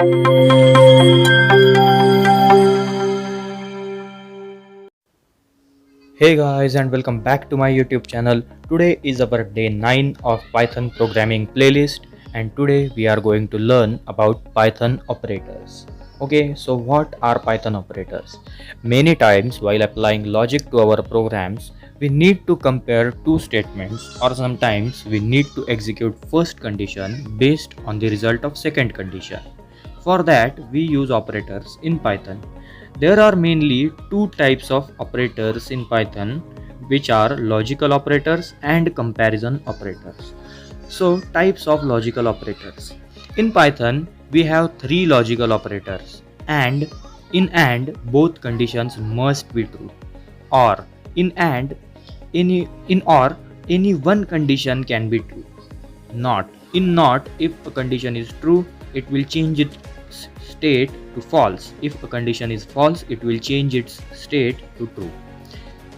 Hey guys, and welcome back to my YouTube channel. Today is our day 9 of Python programming playlist, and today we are going to learn about Python operators. Okay, so what are Python operators? Many times while applying logic to our programs, we need to compare two statements, or sometimes we need to execute first condition based on the result of second condition. For that, we use operators in Python. There are mainly two types of operators in Python, which are logical operators and comparison operators. So, types of logical operators. In Python, we have three logical operators, and in AND both conditions must be true. Or in AND, in OR any one condition can be true. Not in not, if a condition is true, it will change its state to false. If a condition is false, it will change its state to true.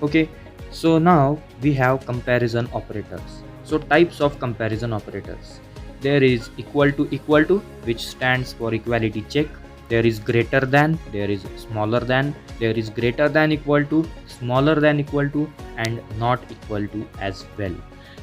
Okay, so now we have comparison operators. So types of comparison operators: there is equal to, which stands for equality check. There is greater than, there is smaller than, there is greater than equal to, smaller than equal to, and not equal to as well.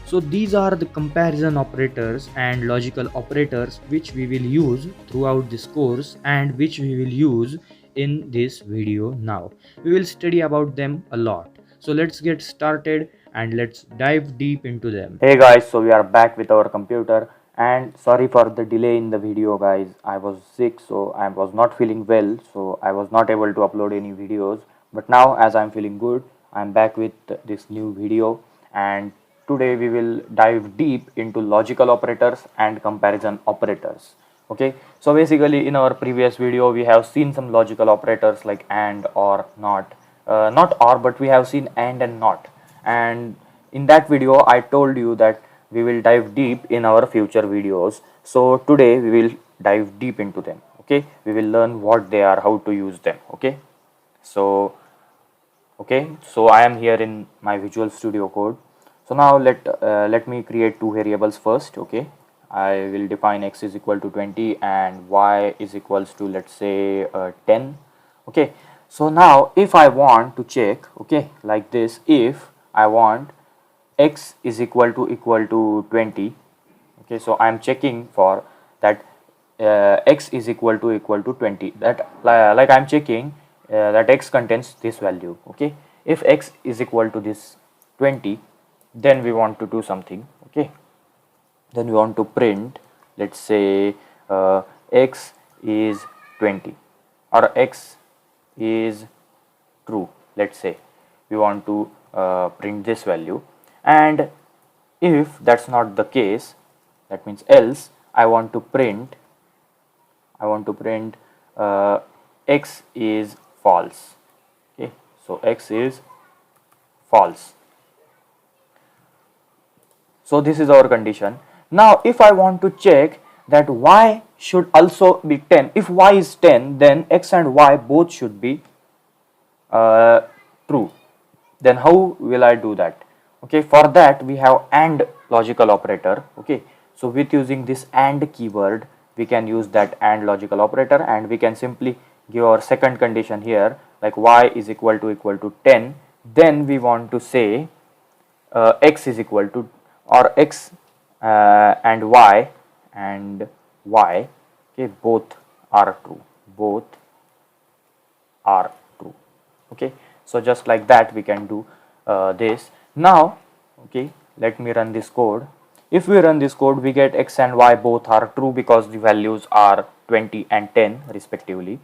So these are the comparison operators and logical operators which we will use throughout this course and which we will use in this video. Now we will study about them a lot. So let's get started and let's dive deep into them. Hey guys, so we are back with our computer, and sorry for the delay in the video guys. I was sick, so I was not feeling well, so I was not able to upload any videos. But now as I'm feeling good, I'm back with this new video, and today we will dive deep into logical operators and comparison operators. Okay, so basically in our previous video we have seen some logical operators like and, or, not, not or, but we have seen and not. And in that video I told you that we will dive deep in our future videos. So today we will dive deep into them. Okay, we will learn what they are, how to use them. So I am here in my Visual Studio Code. So now let me create two variables first. Okay, I will define x is equal to 20 and y is equals to, let's say, 10. Okay, so now if I want to check, okay, like this, if I want x is equal to 20, okay, so I am checking for that x is equal to 20, that like I am checking that x contains this value. Okay, if x is equal to this 20, then we want to do something. Okay, then we want to print, let's say, x is 20 or x is true. Let's say we want to print this value, and if that's not the case, that means else, I want to print x is false. Okay, so x is false. So this is our condition. Now if I want to check that y should also be 10, if y is 10, then x and y both should be true. Then how will I do that? Okay, for that we have AND logical operator. Okay, so with using this AND keyword, we can use that AND logical operator, and we can simply give our second condition here, like y is equal to 10. Then we want to say x is equal to, or x and y, okay, both are true, okay. So just like that we can do this. Now, okay, let me run this code. If we run this code, we get x and y both are true because the values are 20 and 10 respectively.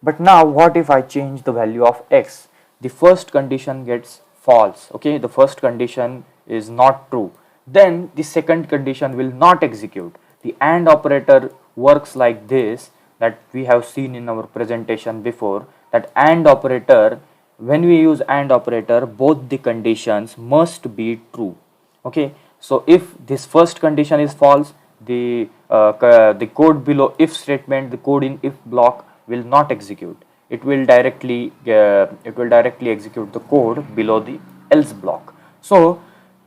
But now what if I change the value of x? The first condition gets false. Okay, the first condition is not true. Then the second condition will not execute. The AND operator works like this, that we have seen in our presentation before, that AND operator, when we use AND operator, both the conditions must be true. Okay, so if this first condition is false, the code below if statement, the code in if block will not execute. It will directly execute the code below the else block. So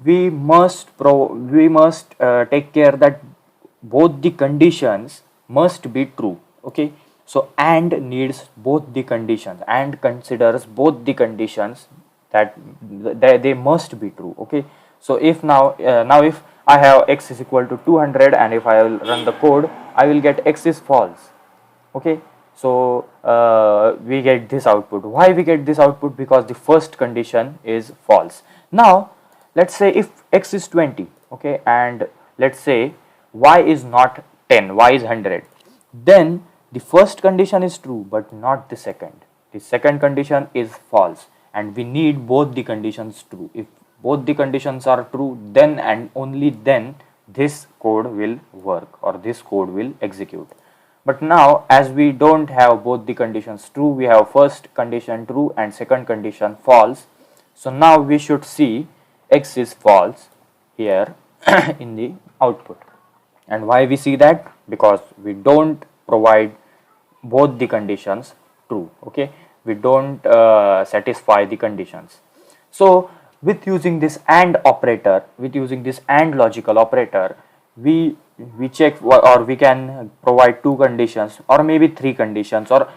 we must take care that both the conditions must be true. Okay, so and needs both the conditions and considers both the conditions that they must be true. Okay, so if now if I have x is equal to 200 and if I will run the code, I will get x is false. Okay, so we get this output. Why we get this output? Because the first condition is false. Now let's say if x is 20, okay, and let's say y is not 10, y is 100, then the first condition is true but not the second. The second condition is false and we need both the conditions true. If both the conditions are true, then and only then this code will work or this code will execute. But now as we don't have both the conditions true, we have first condition true and second condition false. So now we should see x is false here in the output. And why we see that? Because we don't provide both the conditions true. Okay, we don't satisfy the conditions. So with using this AND operator, with using this AND logical operator, we check or we can provide two conditions or maybe three conditions or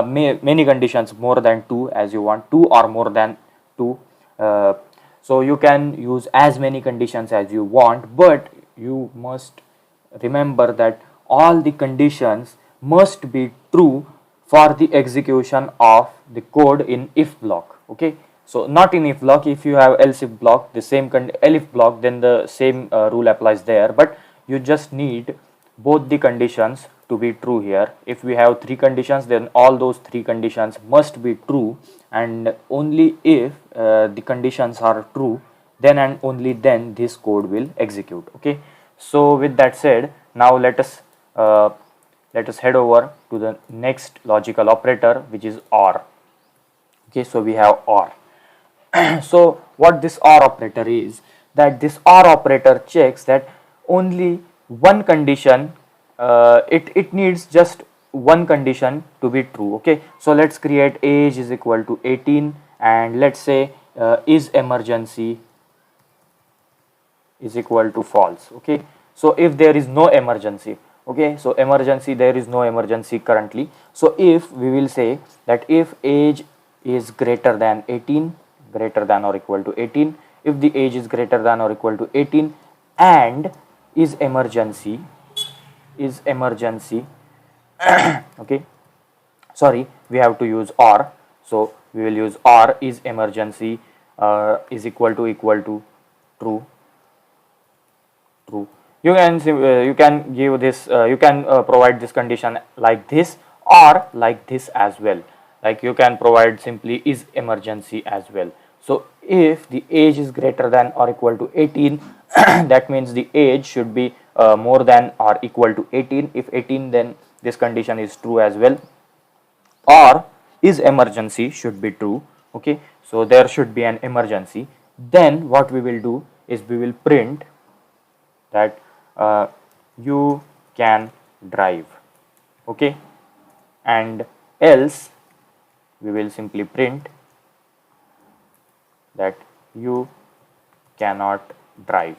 many conditions, more than two as you want, two or more than two. So you can use as many conditions as you want, but you must remember that all the conditions must be true for the execution of the code in if block. Okay, so not in if block. If you have else if block, the same elif block, then the same rule applies there, but you just need both the conditions to be true here. If we have three conditions, then all those three conditions must be true, and only if the conditions are true, then and only then this code will execute. Okay, so with that said, now let us head over to the next logical operator, which is OR. Okay, so we have OR. So what this OR operator is, that this OR operator checks that only one condition, it needs just one condition to be true. Okay, so let's create age is equal to 18 and let's say is emergency is equal to false. Okay, so if there is no emergency, okay, so emergency, there is no emergency currently. So if we will say that if age is greater than 18, greater than or equal to 18, if the age is greater than or equal to 18 and is emergency okay, sorry, we have to use OR, so we will use OR is emergency is equal to true. You can give this you can provide this condition like this or like this as well, like you can provide simply is emergency as well. So if the age is greater than or equal to 18 that means the age should be more than or equal to 18. If 18, then this condition is true as well, or is emergency should be true. Okay, so there should be an emergency. Then what we will do is we will print that you can drive. Okay, and else we will simply print that you cannot drive.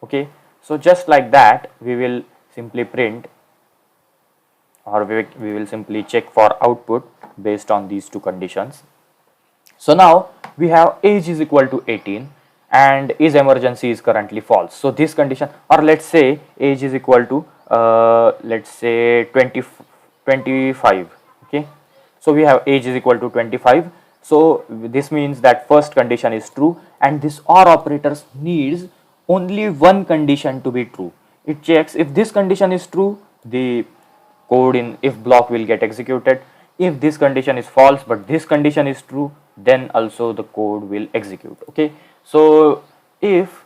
Okay, so just like that we will simply print, or we will simply check for output based on these two conditions. So now we have age is equal to 18 and is emergency is currently false. So this condition, or let's say age is equal to let's say 25. Okay, so we have age is equal to 25. So this means that first condition is true, and this OR operator needs only one condition to be true. It checks if this condition is true, the code in if block will get executed. If this condition is false but this condition is true, then also the code will execute. Okay, so if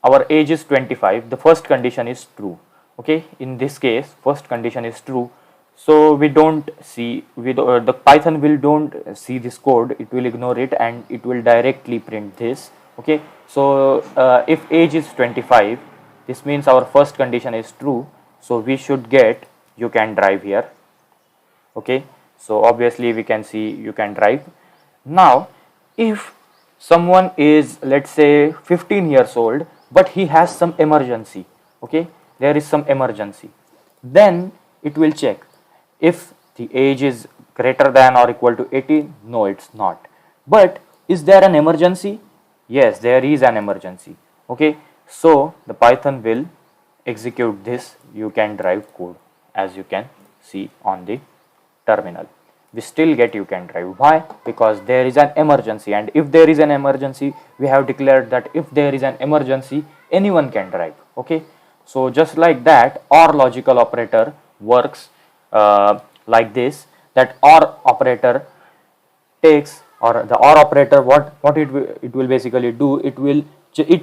our age is 25, the first condition is true. Okay, in this case first condition is true, so we don't see, the Python will don't see this code, it will ignore it and it will directly print this. Okay, so if age is 25, this means our first condition is true, so we should get you can drive here. Okay, so obviously we can see you can drive. Now if someone is, let's say, 15 years old but he has some emergency, okay, there is some emergency, then it will check If the age is greater than or equal to 18, no, it's not. But is there an emergency? Yes, there is an emergency. Okay, so the Python will execute this you can drive code, as you can see on the terminal. We still get you can drive. Why? Because there is an emergency, and if there is an emergency, we have declared that if there is an emergency, anyone can drive. Okay, so just like that, OR logical operator works like this, that OR operator takes, or the OR operator, what it will basically do, it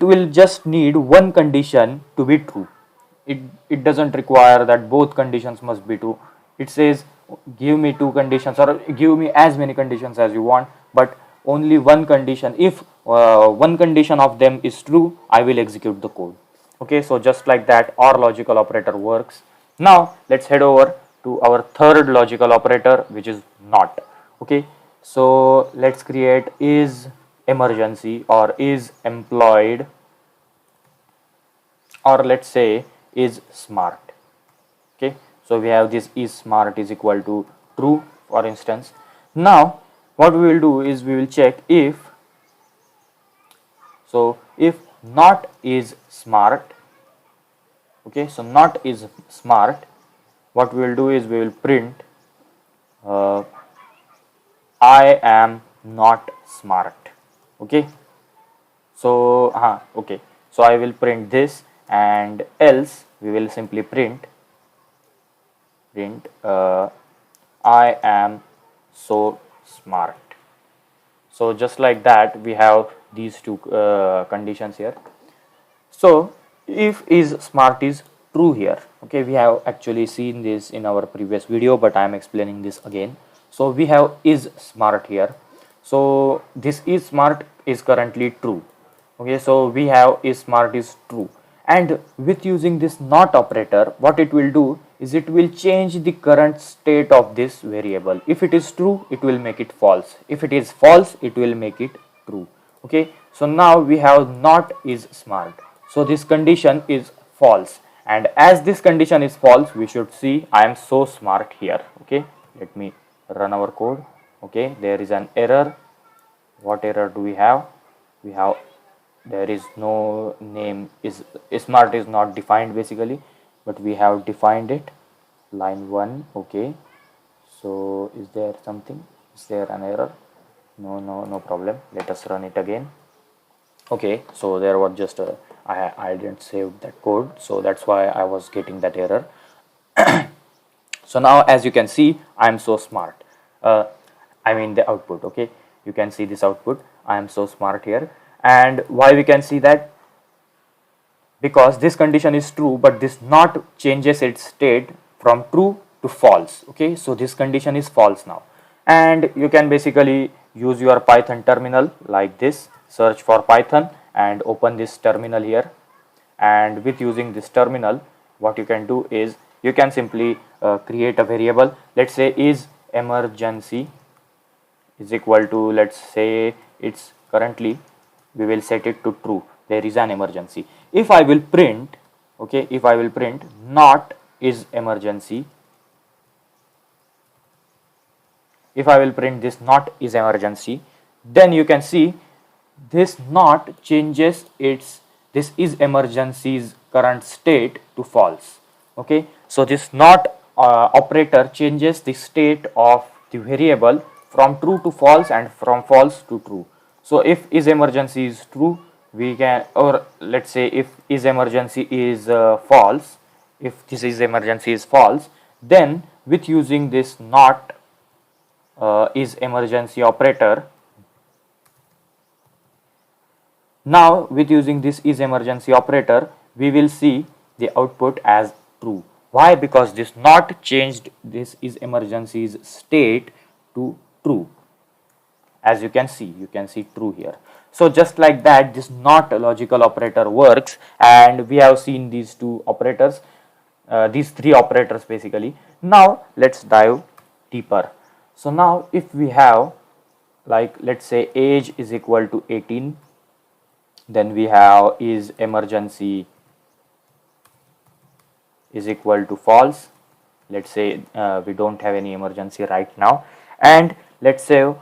will just need one condition to be true. It doesn't require that both conditions must be true. It says give me two conditions or give me as many conditions as you want, but only one condition. If one condition of them is true, I will execute the code. Okay, so just like that, OR logical operator works. Now let's head over to our third logical operator, which is NOT. Okay, so let's create is emergency or is employed, or let's say is smart. Okay, so we have this is smart is equal to true, for instance. Now what we will do is we will check if not is smart. Okay, so not is smart, what we will do is we will print I am not smart. Okay, so okay, so I will print this, and else we will simply print I am so smart. So just like that, we have these two conditions here. So if is smart is true here. Okay, we have actually seen this in our previous video, but I am explaining this again. So we have is smart here. So this is smart is currently true. Okay, so we have is smart is true, and with using this not operator, what it will do is it will change the current state of this variable. If it is true, it will make it false. If it is false, it will make it true. Okay, so now we have not is smart, so this condition is false, and as this condition is false, we should see I am so smart here. Okay, let me run our code. Okay, there is an error. What error do we have? We have there is no name, is smart is not defined basically, but we have defined it, line 1. Okay, so is there something, is there an error? No problem, let us run it again. Okay, so there was just a I didn't save that code, so that's why I was getting that error. So now as you can see, I am so smart. I mean the output. Okay, you can see this output, I am so smart here. And why we can see that? Because this condition is true, but this not changes its state from true to false. Okay, so this condition is false now, and you can basically use your Python terminal like this, search for Python and open this terminal here. And with using this terminal, what you can do is you can simply create a variable. Let's say is emergency is equal to, let's say it's currently, we will set it to true, there is an emergency. If I will print, okay, if I will print not is emergency, if I will print this not is emergency, then you can see this not changes its this is emergency's current state to false. Okay, so this not operator changes the state of the variable from true to false and from false to true. So if is emergency is true, we can, or let's say if is emergency is false, if this is emergency is false, then with using this not is emergency operator, now with using this is emergency operator, we will see the output as true. Why? Because this not changed this is emergency's state to true. As you can see true here. So just like that, this not logical operator works, and we have seen these two operators, these three operators basically. Now let's dive deeper. So now if we have, like, let's say age is equal to 18, then we have is emergency is equal to false, let's say we don't have any emergency right now, and let's say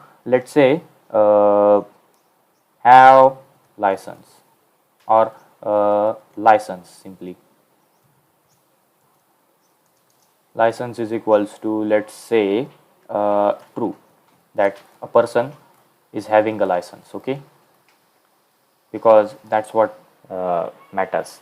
have license, or license, simply license is equals to, let's say, true, that a person is having a license. Okay, because that's what matters.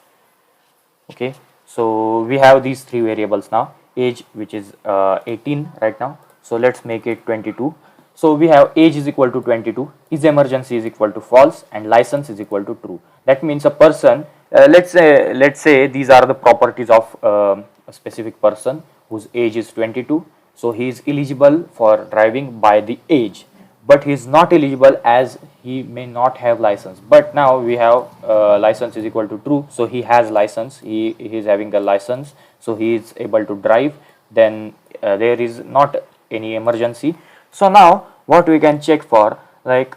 Okay, so we have these three variables now: age, which is 18 right now, so let's make it 22. So we have age is equal to 22, is emergency is equal to false, and license is equal to true. That means a person, let's say these are the properties of a specific person whose age is 22. So he is eligible for driving by the age, but he is not eligible as he may not have license. But now we have license is equal to true, so he has license, he is having a license, so he is able to drive. Then there is not any emergency. So now what we can check for, like,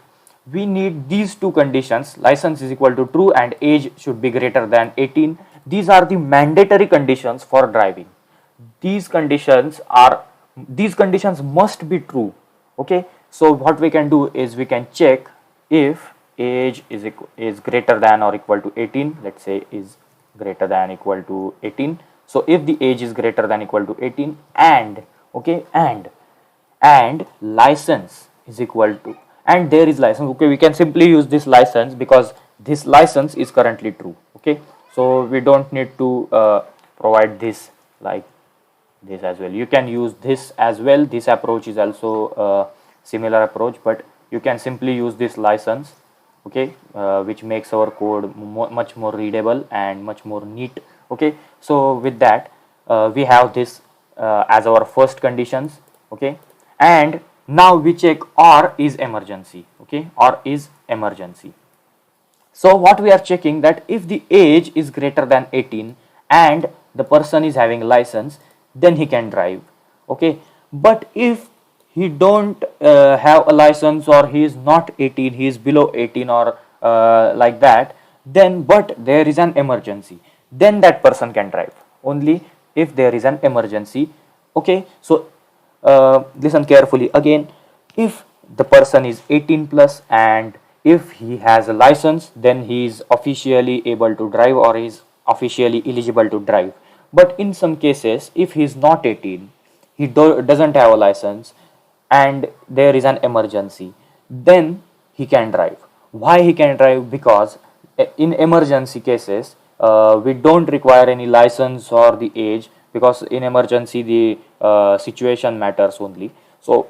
we need these two conditions: license is equal to true and age should be greater than 18. These are the mandatory conditions for driving. These conditions must be true. Okay, so what we can do is we can check if age is greater than or equal to 18. Let's say is greater than equal to 18. So if the age is greater than equal to 18, and okay, and license is equal to, and there is license, okay, we can simply use this license because this license is currently true. Okay, so we don't need to provide this like this as well. You can use this as well. This approach is also a similar approach, but you can simply use this license. Okay, which makes our code much more readable and much more neat. Okay, so with that we have this as our first conditions. Okay, and now we check or is emergency. Okay, or is emergency. So what we are checking, that if the age is greater than 18 and the person is having license, then he can drive. Okay, but if he don't have a license, or he is not 18, he is below 18, or like that, then but there is an emergency, then that person can drive only if there is an emergency. Okay, so listen carefully again. If the person is 18 plus and if he has a license, then he is officially able to drive, or is officially eligible to drive. But in some cases, if he is not 18, he doesn't have a license, and there is an emergency, then he can drive. Why he can drive? Because in emergency cases we don't require any license or the age, because in emergency the situation matters only. So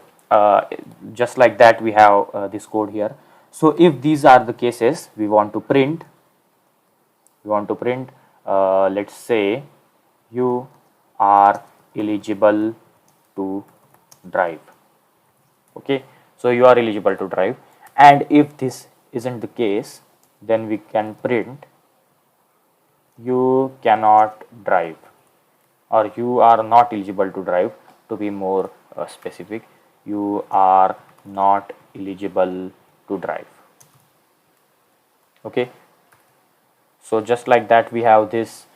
just like that we have this code here. So if these are the cases, we want to print let's say you are eligible to drive. Okay, so you are eligible to drive. And if this isn't the case, then we can print you cannot drive, or you are not eligible to drive. To be more specific, you are not eligible to drive. Okay, so just like that we have this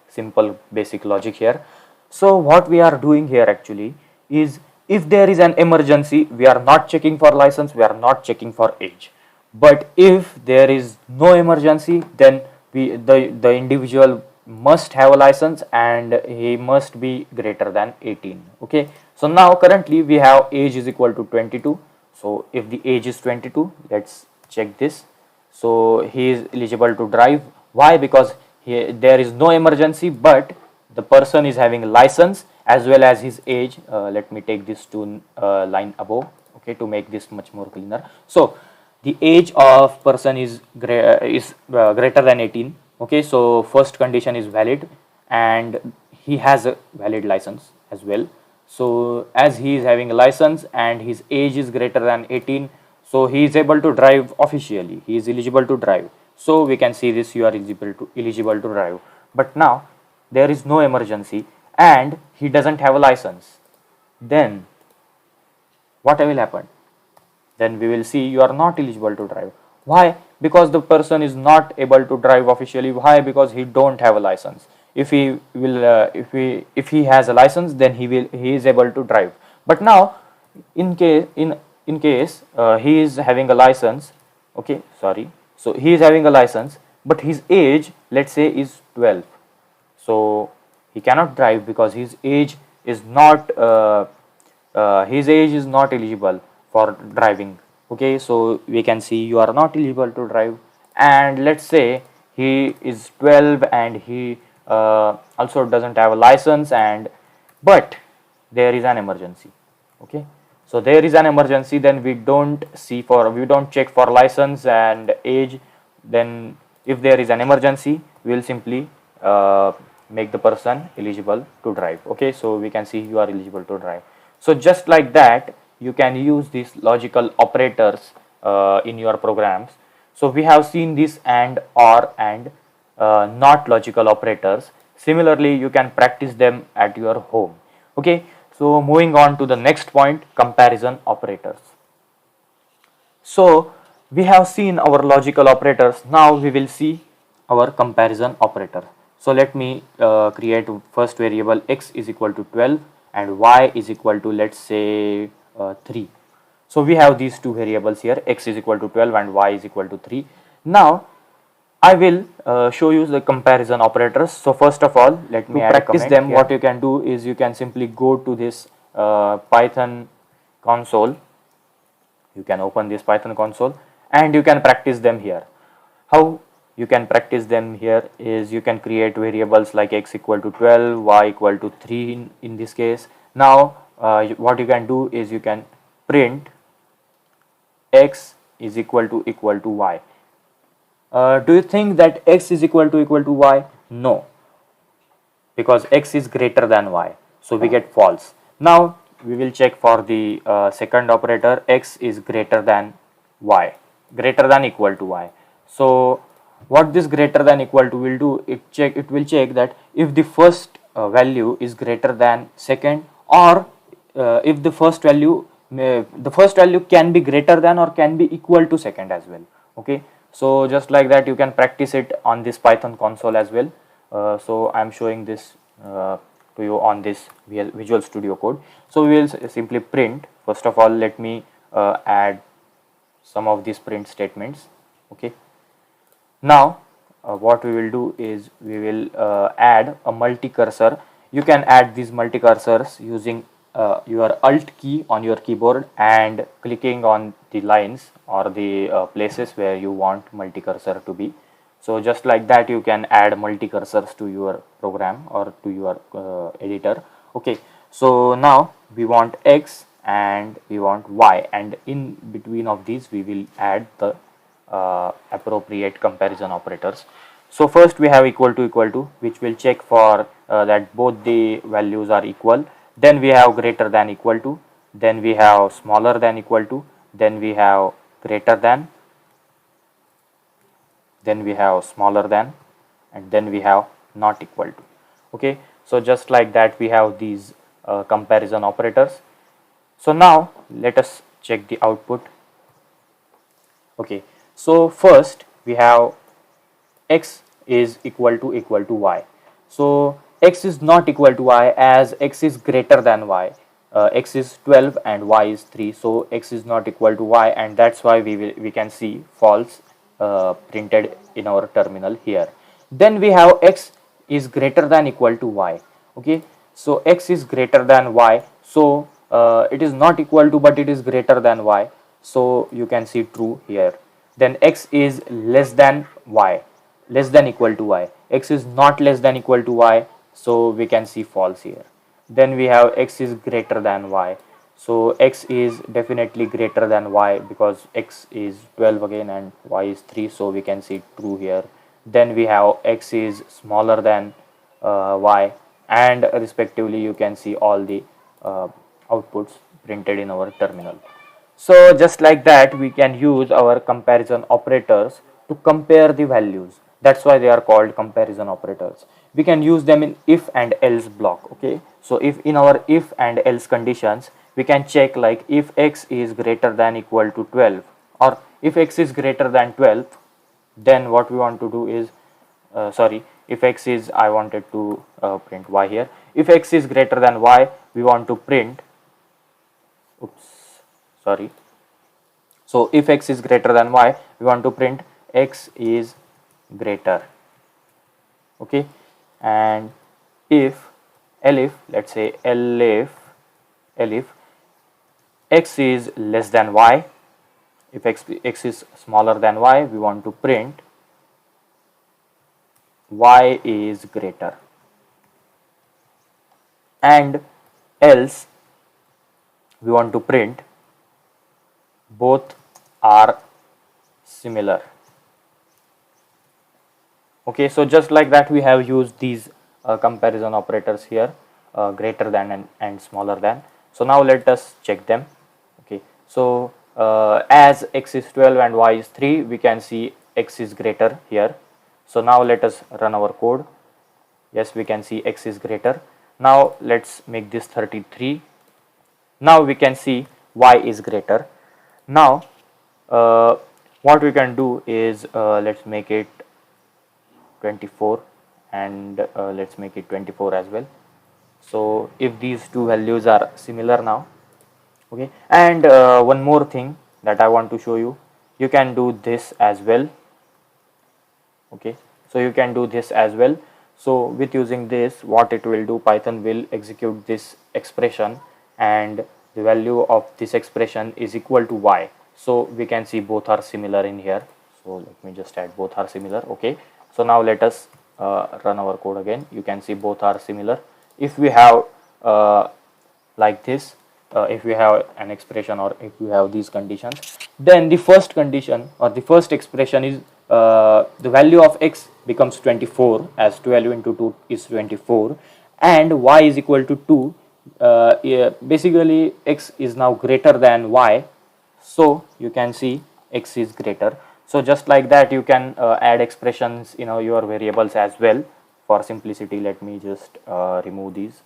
simple basic logic here. So what we are doing here actually is, if there is an emergency, we are not checking for license, we are not checking for age. But if there is no emergency, then the individual must have a license and he must be greater than 18. Okay, so now currently we have age is equal to 22. So if the age is 22, let's check this. So he is eligible to drive. Why? Because there is no emergency, but the person is having a license as well as his age. Let me take this to line above, okay, to make this much more cleaner. So the age of person is greater than 18. Okay, so first condition is valid, and he has a valid license as well. So as he is having a license and his age is greater than 18, so he is able to drive officially, he is eligible to drive. So we can see this, you are eligible to drive. But now there is no emergency and he doesn't have a license, then what will happen? Then we will see you are not eligible to drive. Why? Because the person is not able to drive officially. Why? Because he don't have a license. if he will if he has a license, then he is able to drive. But now in case he is having a license, okay, sorry, so he is having a license but his age, let's say, is 12, so he cannot drive because his age is not eligible for driving. Okay, so we can see you are not eligible to drive. And let's say he is 12 and he also doesn't have a license, and but there is an emergency. Okay, so there is an emergency, then we don't check for license and age. Then if there is an emergency, we will simply make the person eligible to drive. Okay, so we can see you are eligible to drive. So just like that, you can use these logical operators in your programs. So we have seen this and, or, and not logical operators. Similarly, you can practice them at your home. Okay, so moving on to the next point, comparison operators. So we have seen our logical operators. Now we will see our comparison operator. So let me create first variable x is equal to 12 and y is equal to, let's say, 3. So we have these two variables here, x is equal to 12 and y is equal to 3. Now I will show you the comparison operators. So first of all, let me practice them. Here, what you can do is you can simply go to this Python console. You can open this Python console and you can practice them here. How you can practice them here is you can create variables like x equal to 12, y equal to 3 in this case. Now what you can do is you can print x is equal to y. Do you think that x is equal to y? No, because x is greater than y, so we get false. Now we will check for the second operator, x is greater than y, greater than equal to y. So what this greater than equal to will do, it will check that if the first value is greater than second, or if the first value can be greater than or can be equal to second as well. Okay, so just like that you can practice it on this Python console as well. So I am showing this to you on this Visual Studio Code. So we will simply print. First of all, let me add some of these print statements. Okay, now what we will do is we will add a multi-cursor. You can add these multi-cursors using your Alt key on your keyboard and clicking on the lines or the places where you want multi-cursor to be. So just like that you can add multi-cursors to your program or to your editor. Okay, so now we want x and we want y, and in between of these we will add the appropriate comparison operators. So first we have equal to, which will check for that both the values are equal. Then we have greater than equal to, then we have smaller than equal to, then we have greater than, then we have smaller than, and then we have not equal to. Okay, so just like that we have these comparison operators. So now let us check the output. Okay, so first we have x is equal to y. So x is not equal to y as x is greater than y. X is 12 and y is 3, so x is not equal to y, and that's why we can see false printed in our terminal here. Then we have x is greater than equal to y. Okay, so x is greater than y, so it is not equal to but it is greater than y, so you can see true here. Then x is less than y, less than equal to y. X is not less than equal to y, so we can see false here. Then we have x is greater than y, so x is definitely greater than y because x is 12 again and y is 3, so we can see true here. Then we have x is smaller than y, and respectively you can see all the outputs printed in our terminal. So just like that we can use our comparison operators to compare the values. That's why they are called comparison operators. We can use them in if and else block. Okay, so if in our if and else conditions we can check like if x is greater than equal to 12, or if x is greater than 12, then what we want to do is if x is, I wanted to print y here. If x is greater than y, we want to print, oops, sorry. So if x is greater than y, we want to print x is greater. Okay, and if elif, let's say elif x is less than y, if x is smaller than y, we want to print y is greater. And else we want to print both are similar. Okay, so just like that we have used these comparison operators here, greater than and smaller than. So now let us check them. Okay, so as x is 12 and y is 3, we can see x is greater here. So now let us run our code. Yes, we can see x is greater. Now let's make this 33. Now we can see y is greater. Now what we can do is let's make it 24 and let's make it 24 as well. So if these two values are similar now, okay, and one more thing that I want to show you, you can do this as well. Okay, so you can do this as well. So with using this, what it will do, Python will execute this expression and the value of this expression is equal to y. So we can see both are similar in here. So let me just add both are similar. Okay, so now let us run our code again. You can see both are similar. If we have like this, if we have an expression or if we have these conditions, then the first condition or the first expression is the value of x becomes 24, as 12 into 2 is 24, and y is equal to 2. Yeah, basically x is now greater than y, so you can see x is greater. So just like that you can add expressions in your variables as well. For simplicity, let me just remove these.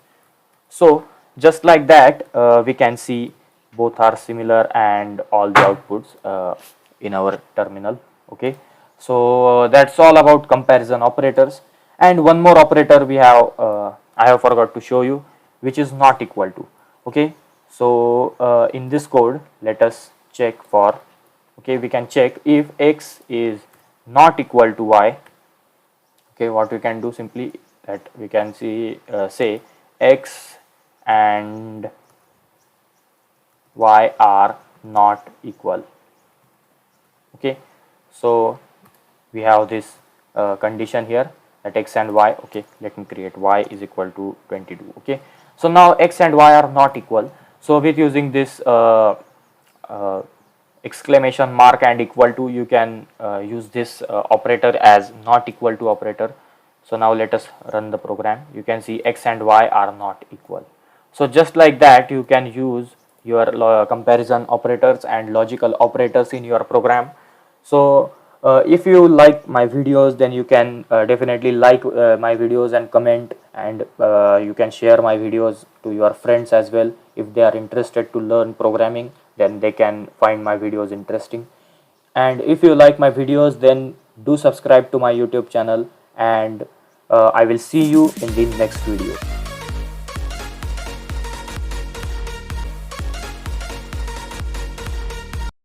So just like that we can see both are similar and all the outputs in our terminal. Okay, so that's all about comparison operators. And one more operator we have, I have forgot to show you, which is not equal to. Okay, so in this code let us check for, okay, we can check if x is not equal to y. Okay, what we can do, simply that we can see say x and y are not equal. Okay, so we have this condition here that x and y, okay, let me create y is equal to 22. Okay, so now x and y are not equal. So with using this exclamation mark and equal to, you can use this operator as not equal to operator. So now let us run the program. You can see x and y are not equal. So just like that you can use your comparison operators and logical operators in your program. So if you like my videos, then you can definitely like my videos and comment, and you can share my videos to your friends as well. If they are interested to learn programming, then they can find my videos interesting. And if you like my videos, then do subscribe to my YouTube channel, and I will see you in the next video.